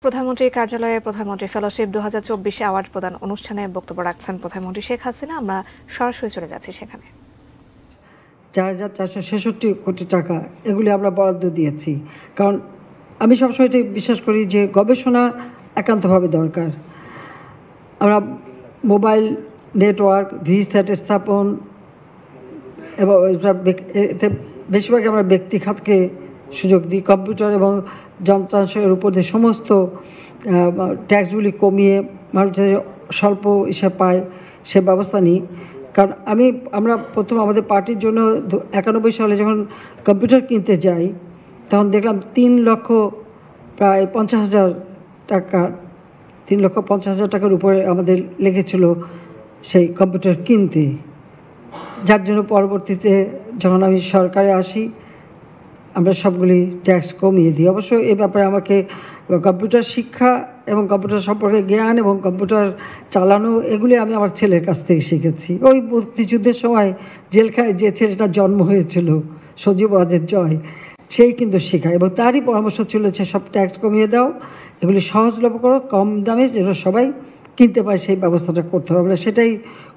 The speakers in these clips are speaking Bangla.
প্রধানমন্ত্রীর কার্যালয়ে প্রধানমন্ত্রী ফেলোশিপ 2024 অ্যাওয়ার্ড প্রদান অনুষ্ঠানে বক্তব্য রাখছেন প্রধানমন্ত্রী শেখ হাসিনা। আমরা সরাসরি চলে যাচ্ছি সেখানে। 4,466 কোটি টাকা এগুলি আমরা বরাদ্দ দিয়েছি, কারণ আমি সবসময় এটাই বিশ্বাস করি যে গবেষণা একান্তভাবে দরকার। আমরা মোবাইল নেটওয়ার্ক ভিস্যাট স্থাপন এবং এতে বেশিরভাগ আমরা ব্যক্তি খাতকে সুযোগ দিই। কম্পিউটার এবং যন্ত্রাংশের উপর দিয়ে সমস্ত ট্যাক্সগুলি কমিয়ে মানুষের স্বল্প হিসাব পায় সে ব্যবস্থা নিই। কারণ আমরা প্রথম আমাদের পার্টির জন্য 91 সালে যখন কম্পিউটার কিনতে যাই তখন দেখলাম 3,50,000 প্রায় 50,000 টাকা, 3,50,000 টাকার উপরে আমাদের লেগেছিল সেই কম্পিউটার কিনতে, যার জন্য পরবর্তীতে যখন আমি সরকারে আসি আমরা সবগুলি ট্যাক্স কমিয়ে দিই। অবশ্য এ ব্যাপারে আমাকে কম্পিউটার শিক্ষা এবং কম্পিউটার সম্পর্কে জ্ঞান এবং কম্পিউটার চালানো এগুলি আমি আমার ছেলের কাছ থেকে শিখেছি। ওই মুক্তিযুদ্ধের সময় জেলখানায় যে ছেলেটার জন্ম হয়েছিল সজীব ওয়াজেদ জয়, সেই কিন্তু শেখায় এবং তারই পরামর্শ ছিল যে সব ট্যাক্স কমিয়ে দাও, এগুলি সহজলভ্য করো, কম দামে যেন সবাই কিনতে পারে সেই ব্যবস্থাটা করতে হবে। আমরা সেটাই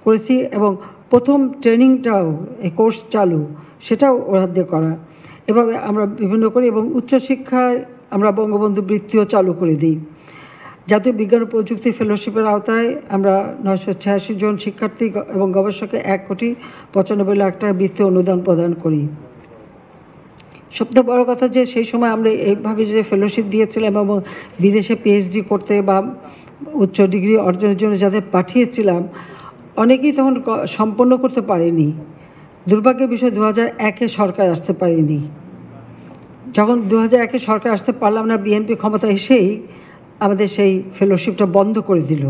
করেছি এবং প্রথম ট্রেনিংটাও এই কোর্স চালু সেটাও ওরা দিয়ে করা। এভাবে আমরা বিভিন্ন করি এবং উচ্চশিক্ষায় আমরা বঙ্গবন্ধু বৃত্তিও চালু করে দিই। জাতীয় বিজ্ঞান ও প্রযুক্তি ফেলোশিপের আওতায় আমরা 986 জন শিক্ষার্থী এবং গবেষককে 1,95,00,000 টাকা বৃত্তি অনুদান প্রদান করি। সবথেকে বড় কথা যে সেই সময় আমরা এইভাবে যে ফেলোশিপ দিয়েছিলাম এবং বিদেশে পিএইচডি করতে বা উচ্চ ডিগ্রি অর্জনের জন্য যাদের পাঠিয়েছিলাম অনেকেই তখন সম্পন্ন করতে পারেনি। দুর্ভাগ্যের বিষয় 2001-এ সরকার আসতে পারেনি। যখন 2001-এ সরকার আসতে পারলাম না, বিএনপি ক্ষমতা এসেই আমাদের সেই ফেলোশিপটা বন্ধ করে দিল।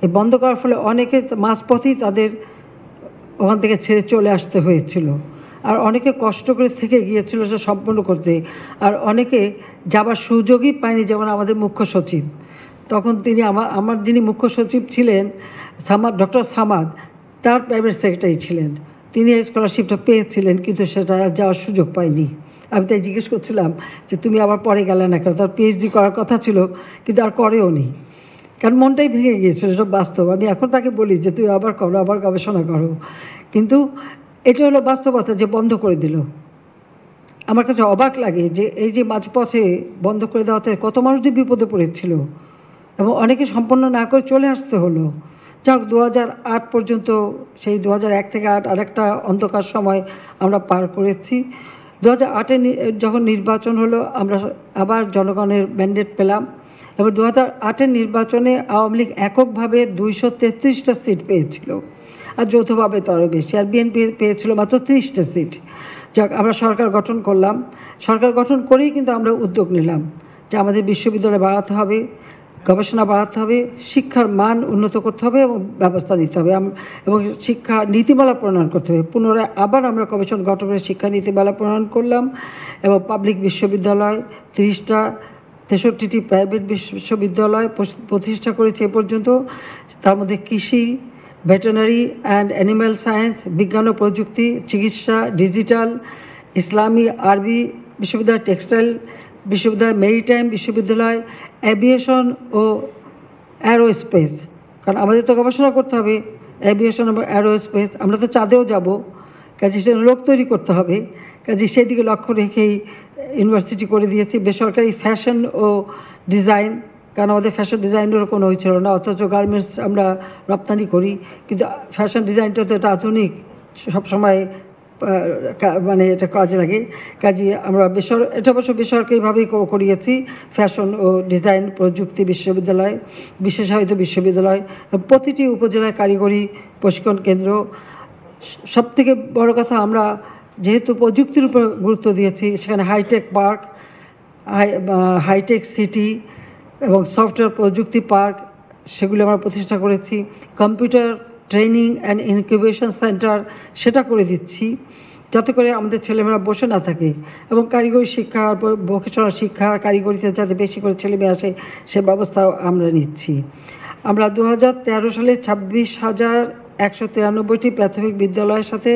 এই বন্ধ করার ফলে অনেকে মাঝপথেই তাদের ওখান থেকে ছেড়ে চলে আসতে হয়েছিল, আর অনেকে কষ্ট করে থেকে গিয়েছিল সে সম্পন্ন করতে, আর অনেকে যাবার সুযোগই পায়নি। যেমন আমাদের মুখ্য সচিব, তখন তিনি আমার যিনি মুখ্য সচিব ছিলেন ডক্টর সামাদ, তার প্রাইভেট সেক্রেটারি ছিলেন, তিনি এই স্কলারশিপটা পেয়েছিলেন কিন্তু সেটা যাওয়ার সুযোগ পায়নি। আমি তাই জিজ্ঞেস করছিলাম যে তুমি আবার পরে গেলে না কেন? তার পিএইচডি করার কথা ছিল কিন্তু আর করেও নি, কারণ মনটাই ভেঙে গিয়েছিল, সেটা বাস্তব। আমি এখন তাকে বলি যে তুই আবার করো, আবার গবেষণা করো, কিন্তু এটা হলো বাস্তবতা যে বন্ধ করে দিল। আমার কাছে অবাক লাগে যে এই যে মাঝপথে বন্ধ করে দেওয়াতে কত মানুষ যে বিপদে পড়েছিল এবং অনেকে সম্পন্ন না করে চলে আসতে হলো। যাক 2008 পর্যন্ত, সেই 2001 থেকে 8 আরেকটা অন্ধকার সময় আমরা পার করেছি। 2008-এ যখন নির্বাচন হলো আমরা আবার জনগণের ম্যান্ডেট পেলাম এবং 2008-এর নির্বাচনে আওয়ামী লীগ এককভাবে 233টা সিট পেয়েছিল, আর যৌথভাবে তো আরও বেশি, আর বিএনপি পেয়েছিল মাত্র 30টা সিট। যাক আমরা সরকার গঠন করলাম, সরকার গঠন করেই কিন্তু আমরা উদ্যোগ নিলাম যে আমাদের বিশ্ববিদ্যালয় বাড়াতে হবে, গবেষণা বাড়াতে হবে, শিক্ষার মান উন্নত করতে হবে এবং ব্যবস্থা নিতে হবে এবং শিক্ষা নীতিমালা প্রণয়ন করতে হবে। পুনরায় আবার আমরা কমিশন গঠন করে শিক্ষা নীতিমালা প্রণয়ন করলাম এবং পাবলিক বিশ্ববিদ্যালয় 30টা, 63টি প্রাইভেট বিশ্ববিদ্যালয় প্রতিষ্ঠা করেছে এ পর্যন্ত। তার মধ্যে কৃষি, ভেটেরিনারি অ্যান্ড অ্যানিম্যাল সায়েন্স, বিজ্ঞান ও প্রযুক্তি, চিকিৎসা, ডিজিটাল, ইসলামী আরবি বিশ্ববিদ্যালয়, টেক্সটাইল বিশ্ববিদ্যালয়, মেরিটাইম বিশ্ববিদ্যালয়, অ্যাভিয়েশন ও অ্যারোস্পেস, কারণ আমাদের তো গবেষণা করতে হবে অ্যাভিয়েশন এবং অ্যারোস্পেস। আমরা তো চাঁদেও যাব, কাজে সে লোক তৈরি করতে হবে, কাজে সেদিকে লক্ষ্য রেখেই ইউনিভার্সিটি করে দিয়েছি। বেসরকারি ফ্যাশন ও ডিজাইন, কারণ আমাদের ফ্যাশন ডিজাইনেরও কোনো হয়েছিল না, অথচ গার্মেন্টস আমরা রপ্তানি করি, কিন্তু ফ্যাশন ডিজাইনটা তো এটা আধুনিক, সবসময় মানে এটা কাজে লাগে। কাজে আমরা এটা অবশ্য বেসরকারিভাবেই করিয়েছি। ফ্যাশন ও ডিজাইন প্রযুক্তি বিশ্ববিদ্যালয়, বিশেষায়িত বিশ্ববিদ্যালয়, প্রতিটি উপজেলায় কারিগরি প্রশিক্ষণ কেন্দ্র। সবথেকে বড় কথা, আমরা যেহেতু প্রযুক্তির উপর গুরুত্ব দিয়েছি, সেখানে হাইটেক পার্ক, হাইটেক সিটি এবং সফটওয়্যার প্রযুক্তি পার্ক সেগুলি আমরা প্রতিষ্ঠা করেছি। Computer training and incubation centre সেটা করে দিচ্ছি, যাতে করে আমাদের ছেলেমেয়েরা বসে না থাকে এবং কারিগরি শিক্ষা, ভোকেশনাল শিক্ষা, কারিগরিতে যাতে বেশি করে ছেলেমেয়ে আসে সে ব্যবস্থাও আমরা নিচ্ছি। আমরা 2013 সালে 26,193টি প্রাথমিক বিদ্যালয়ের সাথে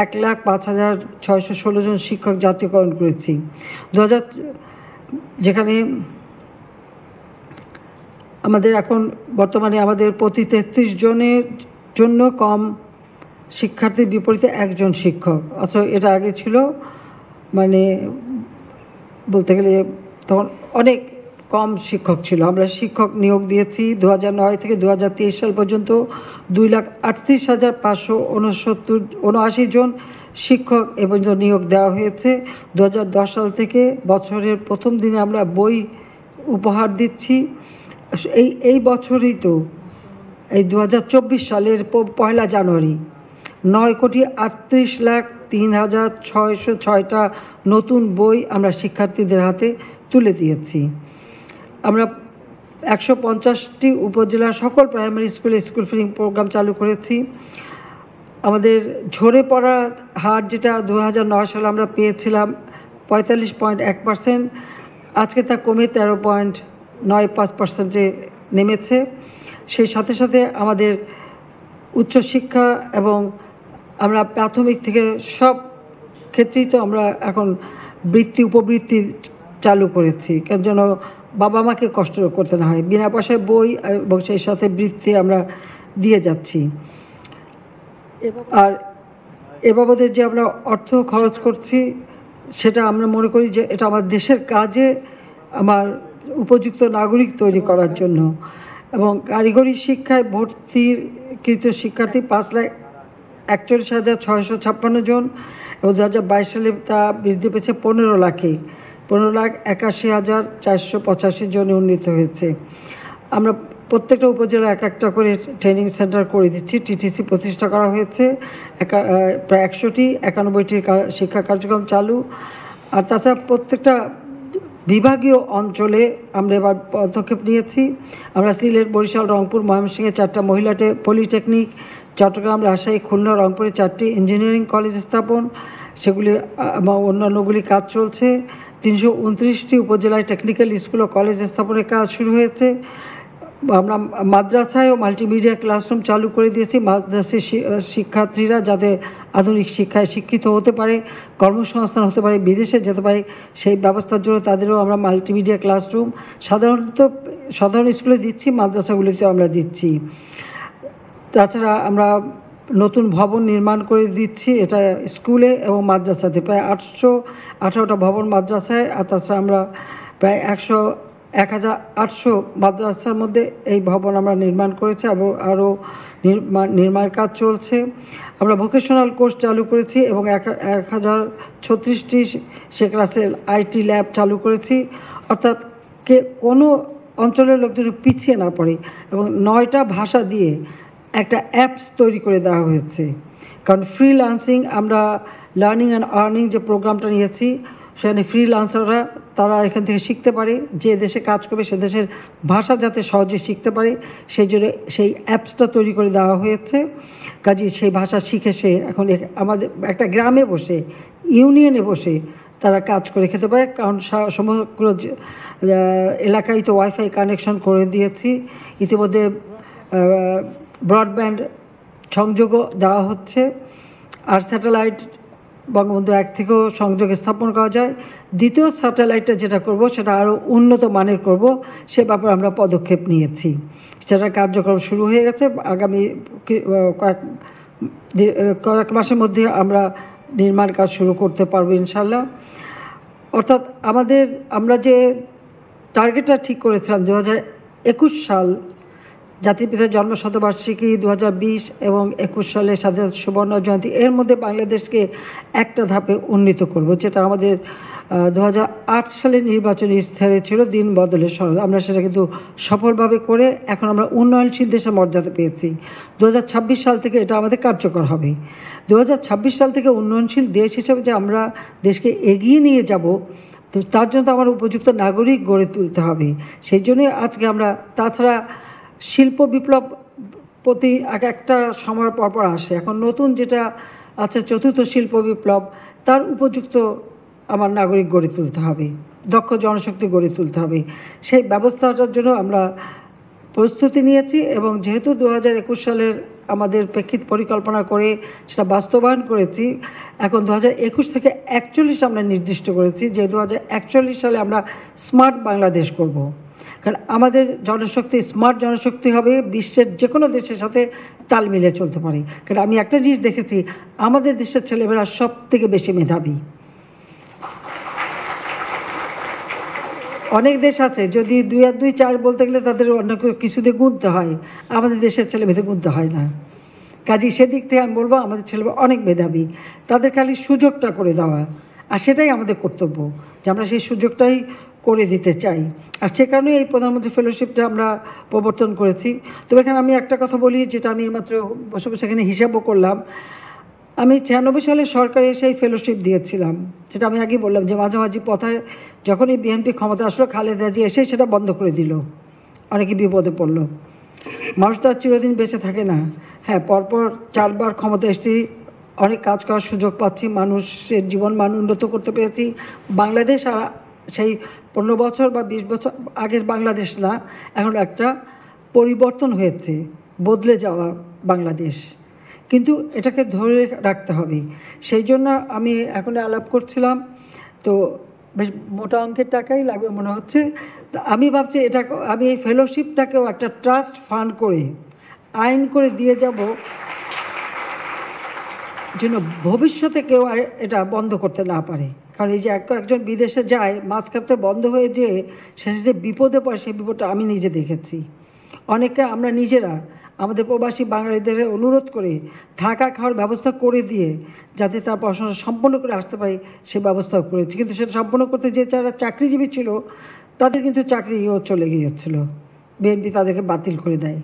1,05,616 জন শিক্ষক জাতীয়করণ করেছি। যেখানে আমাদের এখন বর্তমানে আমাদের প্রতি 33 জনের জন্য কম শিক্ষার্থীর বিপরীতে একজন শিক্ষক, অথচ এটা আগে ছিল মানে বলতে গেলে তখন অনেক কম শিক্ষক ছিল। আমরা শিক্ষক নিয়োগ দিয়েছি 2009 থেকে 2023 সাল পর্যন্ত 2,38,579 জন শিক্ষক এ পর্যন্ত নিয়োগ দেওয়া হয়েছে। 2010 সাল থেকে বছরের প্রথম দিনে আমরা বই উপহার দিচ্ছি। এই বছরই তো এই 2024 সালের 1 জানুয়ারি 9,38,03,606টা নতুন বই আমরা শিক্ষার্থীদের হাতে তুলে দিয়েছি। আমরা 150টি উপজেলার সকল প্রাইমারি স্কুলে স্কুল ফিডিং প্রোগ্রাম চালু করেছি। আমাদের ঝরে পড়ার হার যেটা 2009 সালে আমরা পেয়েছিলাম 45.1%, আজকে তা কমে 13.95%-এ নেমেছে। সেই সাথে সাথে আমাদের উচ্চশিক্ষা এবং আমরা প্রাথমিক থেকে সব ক্ষেত্রেই তো আমরা এখন উপবৃত্তি চালু করেছি, কেন যেন বাবা মাকে কষ্ট করতে না হয়। বিনা পয়সায় বই এবং সেই সাথে বৃত্তি আমরা দিয়ে যাচ্ছি। আর এ বাবদে যে আমরা অর্থ খরচ করছি সেটা আমরা মনে করি যে এটা আমার দেশের কাজে আমার উপযুক্ত নাগরিক তৈরি করার জন্য। এবং কারিগরি শিক্ষায় ভর্তিকৃত শিক্ষার্থী 5,41,656 জন এবং 2022 সালে তা বৃদ্ধি পেয়েছে 15,81,485 জনে উন্নীত হয়েছে। আমরা প্রত্যেকটা উপজেলা একটা করে ট্রেনিং সেন্টার করে দিচ্ছি। টিটিসি প্রতিষ্ঠা করা হয়েছে, প্রায় 100টি 91টির শিক্ষা কার্যক্রম চালু। আর তাছাড়া প্রত্যেকটা বিভাগীয় অঞ্চলে আমরা এবার পদক্ষেপ নিয়েছি। আমরা সিলেট, বরিশাল, রংপুর, ময়মনসিংহে 4টা মহিলা পলিটেকনিক, চট্টগ্রাম, রাজশাহী, খুলনা, রংপুরে 4টি ইঞ্জিনিয়ারিং কলেজ স্থাপন, সেগুলি অন্যান্যগুলি কাজ চলছে। 329টি উপজেলায় টেকনিক্যাল স্কুল ও কলেজ স্থাপনের কাজ শুরু হয়েছে। আমরা মাদ্রাসায় ও মাল্টিমিডিয়া ক্লাসরুম চালু করে দিয়েছি। মাদ্রাসার শিক্ষার্থীরা যাতে আধুনিক শিক্ষায় শিক্ষিত হতে পারে, কর্মসংস্থান হতে পারে, বিদেশে যেতে পারে, সেই ব্যবস্থার জন্য তাদেরও আমরা মাল্টিমিডিয়া ক্লাসরুম সাধারণ স্কুলে দিচ্ছি, মাদ্রাসাগুলিতেও আমরা দিচ্ছি। তাছাড়া আমরা নতুন ভবন নির্মাণ করে দিচ্ছি, এটা স্কুলে এবং মাদ্রাসাতে প্রায় 818টা ভবন মাদ্রাসায়। আর তাছাড়া আমরা প্রায় 1,800 মাদ্রাসার মধ্যে এই ভবন আমরা নির্মাণ করেছি এবং আরও নির্মাণ কাজ চলছে। আমরা ভোকেশনাল কোর্স চালু করেছি এবং 1,036টি শেখ রাসেল আইটি ল্যাব চালু করেছি, অর্থাৎ কোনো অঞ্চলের লোকজন পিছিয়ে না পড়ে। এবং 9টা ভাষা দিয়ে একটা অ্যাপস তৈরি করে দেওয়া হয়েছে, কারণ ফ্রিল্যান্সিং আমরা লার্নিং অ্যান্ড আর্নিং যে প্রোগ্রামটা নিয়েছি সেখানে ফ্রিল্যান্সাররা তারা এখান থেকে শিখতে পারে, যে দেশে কাজ করবে সে দেশের ভাষা যাতে সহজে শিখতে পারে সেই জন্য সেই অ্যাপসটা তৈরি করে দেওয়া হয়েছে। কাজে সেই ভাষা শিখে সে এখন আমাদের একটা গ্রামে বসে, ইউনিয়নে বসে তারা কাজ করে খেতে পারে, কারণ সমগ্র এলাকায় তো ওয়াইফাই কানেকশন করে দিয়েছি। ইতিমধ্যে ব্রডব্যান্ড সংযোগও দেওয়া হচ্ছে। আর স্যাটেলাইট বঙ্গবন্ধু 1 থেকেও সংযোগ স্থাপন করা যায়। দ্বিতীয় স্যাটেলাইটটা যেটা করব সেটা আরও উন্নত মানের করব, সে ব্যাপারে আমরা পদক্ষেপ নিয়েছি। সেটা কার্যক্রম শুরু হয়ে গেছে। আগামী কয়েক মাসের মধ্যে আমরা নির্মাণ কাজ শুরু করতে পারবো ইনশাল্লাহ। অর্থাৎ আমরা যে টার্গেটটা ঠিক করেছিলাম 2021 সাল জাতির পিতার জন্মশতবার্ষিকী, 2020 এবং 21 সালে স্বাধীনতা সুবর্ণ জয়ন্তী, এর মধ্যে বাংলাদেশকে একটা ধাপে উন্নীত করব, যেটা আমাদের 2008 সালে নির্বাচনী ইশতেহারে ছিল দিন বদলের সনদ। আমরা সেটা কিন্তু সফলভাবে করে এখন আমরা উন্নয়নশীল দেশের মর্যাদা পেয়েছি। 2026 সাল থেকে এটা আমাদের কার্যকর হবে। 2026 সাল থেকে উন্নয়নশীল দেশ হিসেবে যে আমরা দেশকে এগিয়ে নিয়ে যাব, তো তার জন্য তো আমার উপযুক্ত নাগরিক গড়ে তুলতে হবে। সেই জন্যই আজকে আমরা, তাছাড়া শিল্প বিপ্লব প্রতি একটা সময় পরপর আসে। এখন নতুন যেটা আছে 4র্থ শিল্প বিপ্লব, তার উপযুক্ত আমার নাগরিক গড়ে তুলতে হবে, দক্ষ জনশক্তি গড়ে তুলতে হবে। সেই ব্যবস্থাটার জন্য আমরা প্রস্তুতি নিয়েছি এবং যেহেতু 2021 সালের আমাদের প্রেক্ষিত পরিকল্পনা করে সেটা বাস্তবায়ন করেছি, এখন 2021 থেকে 41 আমরা নির্দিষ্ট করেছি যে 2041 সালে আমরা স্মার্ট বাংলাদেশ করব। কারণ আমাদের জনশক্তি স্মার্ট জনশক্তি হবে, বিশ্বের যে কোনো দেশের সাথে তাল মিলিয়ে চলতে পারে। কারণ আমি একটা জিনিস দেখেছি, আমাদের দেশের ছেলেমেয়েরা সব থেকে বেশি মেধাবী। অনেক দেশ আছে যদি 2 আর 2 4 বলতে গেলে তাদের অন্য কিছু দিয়ে গুনতে হয়, আমাদের দেশের ছেলে মেয়েদের গুনতে হয় না। কাজেই সেদিক থেকে আমি বলবো আমাদের ছেলেমেয়ে অনেক মেধাবী, তাদের খালি সুযোগটা করে দেওয়া, আর সেটাই আমাদের কর্তব্য যে আমরা সেই সুযোগটাই করে দিতে চাই। আর সে কারণে এই প্রধানমন্ত্রী ফেলোশিপটা আমরা প্রবর্তন করেছি। তবে এখানে আমি একটা কথা বলি, যেটা আমি এইমাত্র বসে বসে এখানে হিসাবও করলাম। আমি 96 সালে সরকারে সেই ফেলোশিপ দিয়েছিলাম, যেটা আমি আগেই বললাম যে মাঝামাঝি পথায় যখনই বিএনপি ক্ষমতা আসলো, খালেদা জিয়া এসে সেটা বন্ধ করে দিল, অনেকে বিপদে পড়লো। মানুষ তো আর চিরদিন বেঁচে থাকে না। হ্যাঁ, পরপর 4 বার ক্ষমতা এসেছি, অনেক কাজ করার সুযোগ পাচ্ছি, মানুষের জীবন মান উন্নত করতে পেরেছি। বাংলাদেশ আর সেই 15 বছর বা 20 বছর আগের বাংলাদেশ না, এখন একটা পরিবর্তন হয়েছে, বদলে যাওয়া বাংলাদেশ। কিন্তু এটাকে ধরে রাখতে হবে। সেই জন্য আমি এখন আলাপ করছিলাম, তো বেশ মোটা অঙ্কের টাকাই লাগবে মনে হচ্ছে। তা আমি ভাবছি এটা আমি এই ফেলোশিপটাকেও একটা ট্রাস্ট ফান্ড করে আইন করে দিয়ে যাব, যেন ভবিষ্যতে কেউ আর এটা বন্ধ করতে না পারে। কারণ এই যে একজন বিদেশে যায়, মাঝখানে বন্ধ হয়ে যেয়ে শেষে যে বিপদে পড়ে, সেই বিপদটা আমি নিজে দেখেছি। অনেকে আমরা নিজেরা আমাদের প্রবাসী বাঙালিদের অনুরোধ করে থাকা খাওয়ার ব্যবস্থা করে দিয়ে যাতে তার পড়াশোনা সম্পন্ন করে আসতে পারে সে ব্যবস্থাও করেছি। কিন্তু সেটা সম্পন্ন করতে যে যারা চাকরিজীবী ছিল তাদের কিন্তু চাকরিও চলে গিয়েছিল, বিএনপি তাদেরকে বাতিল করে দেয়।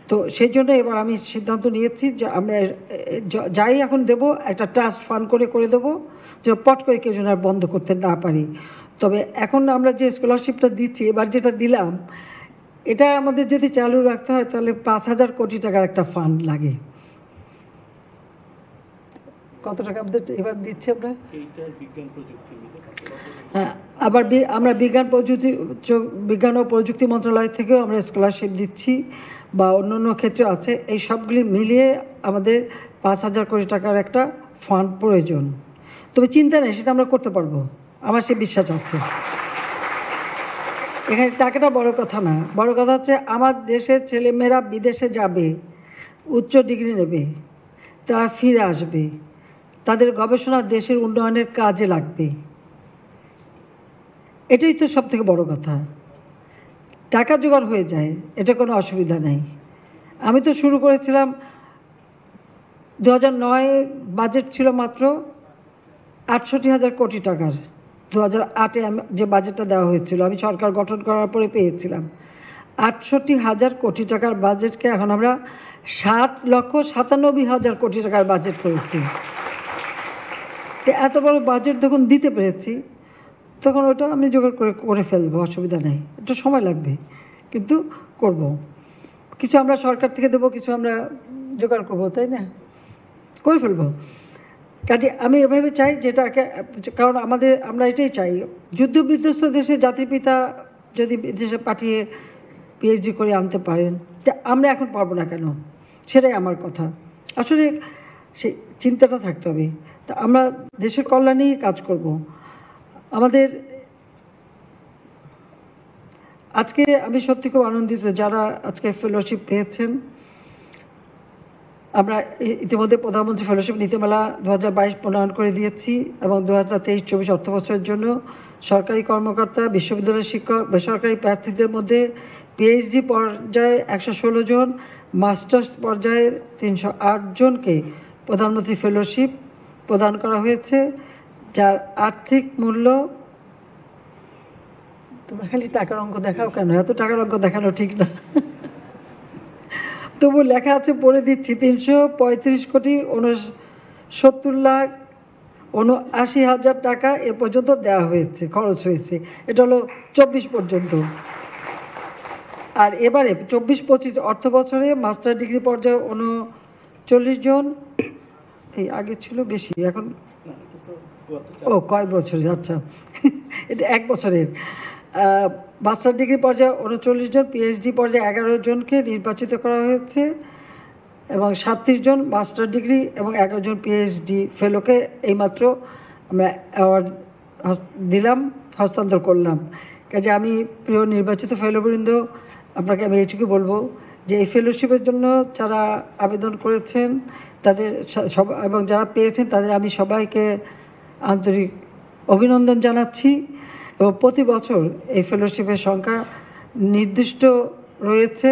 তো সেই জন্য এবার আমি সিদ্ধান্ত নিয়েছি যে আমরা যাই এখন দেব একটা ট্রাস্ট ফান্ড করে দেবো, যে পট করে কেউ যেন আর বন্ধ করতে না পারি। তবে এখন আমরা যে স্কলারশিপটা দিচ্ছি, এবার যেটা দিলাম, এটা আমাদের যদি চালু রাখতে হয় তাহলে 5,000 কোটি টাকার একটা ফান্ড লাগে। কত টাকা আমাদের এবার দিচ্ছি আমরা? হ্যাঁ, আবার আমরা বিজ্ঞান ও প্রযুক্তি মন্ত্রণালয় থেকেও আমরা স্কলারশিপ দিচ্ছি, বা অন্যান্য ক্ষেত্রে আছে। এই সবগুলি মিলিয়ে আমাদের 5,000 কোটি টাকার একটা ফান্ড প্রয়োজন। তবে চিন্তা নেই, সেটা আমরা করতে পারবো, আমার সে বিশ্বাস আছে। এখানে টাকাটা বড় কথা না, বড় কথা হচ্ছে আমার দেশের ছেলেমেয়েরা বিদেশে যাবে, উচ্চ ডিগ্রি নেবে, তারা ফিরে আসবে, তাদের গবেষণা দেশের উন্নয়নের কাজে লাগবে। এটাই তো সব থেকে বড় কথা। টাকা জোগাড় হয়ে যায়, এটা কোনো অসুবিধা নেই। আমি তো শুরু করেছিলাম 2009 বাজেট ছিল মাত্র 68,000 কোটি টাকার। 2008-এ যে বাজেটটা দেওয়া হয়েছিল, আমি সরকার গঠন করার পরে পেয়েছিলাম 68,000 কোটি টাকার বাজেটকে এখন আমরা 7,97,000 কোটি টাকার বাজেট করেছি। তো এত বড় বাজেট যখন দিতে পেরেছি, তখন ওটা আমি জোগাড় করে ফেলবো, অসুবিধা নেই। একটু সময় লাগবে, কিন্তু করব। কিছু আমরা সরকার থেকে দেবো, কিছু আমরা জোগাড় করবো, তাই না? করে ফেলবো। কাজে আমি এভাবে চাই যেটাকে, কারণ আমরা এটাই চাই, যুদ্ধ বিধ্বস্ত দেশে জাতির পিতা যদি দেশে পাঠিয়ে পিএইচডি করে আনতে পারেন, তা আমরা এখন পারবো না কেন? সেটাই আমার কথা। আসলে সেই চিন্তাটা থাকতে হবে। তা আমরা দেশের কল্যাণেই কাজ করব। আমাদের আজকে আমি সত্যি খুব আনন্দিত যারা আজকে ফেলোশিপ পেয়েছেন। আমরা ইতিমধ্যে প্রধানমন্ত্রী ফেলোশিপ নীতিমালা 2022 প্রণয়ন করে দিয়েছি, এবং 2023-24 অর্থবছরের জন্য সরকারি কর্মকর্তা, বিশ্ববিদ্যালয়ের শিক্ষক, বেসরকারি প্রার্থীদের মধ্যে পিএইচডি পর্যায়ে 116 জন, মাস্টার্স পর্যায়ের 308 জনকে প্রধানমন্ত্রী ফেলোশিপ প্রদান করা হয়েছে, যার আর্থিক মূল্য, তোমরা খালি টাকার অঙ্ক দেখাও কেন? এত টাকার অঙ্ক দেখানো ঠিক না। তবু লেখা আছে, পড়ে দিচ্ছি, 365,70,79,80,000 টাকা এ পর্যন্ত দেওয়া হয়েছে, খরচ হয়েছে। এটা হলো 24 পর্যন্ত। আর এবারে 24-25 অর্থ বছরে মাস্টার ডিগ্রি পর্যায়ে 39 জন, এই আগে ছিল বেশি, এখন কয় বছরের, আচ্ছা এটা 1 বছরের। মাস্টার ডিগ্রি পর্যায়ে 39 জন, পিএইচডি পর্যায়ে 11 জনকে নির্বাচিত করা হয়েছে, এবং 37 জন মাস্টার ডিগ্রি এবং 11 জন পিএইচডি ফেলোকে এইমাত্র আমরা অ্যাওয়ার্ড দিলাম, হস্তান্তর করলাম। কাজে আমি প্রিয় নির্বাচিত ফেলোবৃন্দ, আপনাকে আমি এইটুকু বলবো যে এই ফেলোশিপের জন্য যারা আবেদন করেছেন তাদের সব এবং যারা পেয়েছেন তাদের আমি সবাইকে আন্তরিক অভিনন্দন জানাচ্ছি। এবং প্রতি বছর এই ফেলোশিপের সংখ্যা নির্দিষ্ট রয়েছে,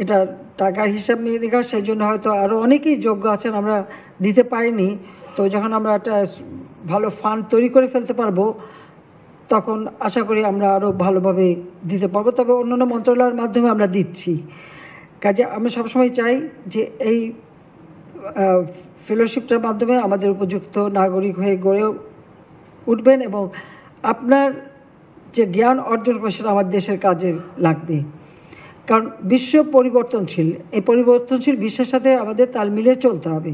এটা টাকার হিসাব নিকাশ, সেই জন্য হয়তো আরও অনেকেই যোগ্য আছেন, আমরা দিতে পারিনি। তো যখন আমরা একটা ভালো ফান্ড তৈরি করে ফেলতে পারবো তখন আশা করি আমরা আরও ভালোভাবে দিতে পারবো, তবে অন্যান্য মন্ত্রণালয়ের মাধ্যমে আমরা দিচ্ছি। কাজে আমি সবসময় চাই যে এই ফেলোশিপটার মাধ্যমে আমাদের উপযুক্ত নাগরিক হয়ে গড়ে উঠবেন এবং আপনার যে জ্ঞান অর্জন করে সেটা আমার দেশের কাজে লাগবে। কারণ বিশ্ব পরিবর্তনশীল, এই পরিবর্তনশীল বিশ্বের সাথে আমাদের তাল মিলিয়ে চলতে হবে।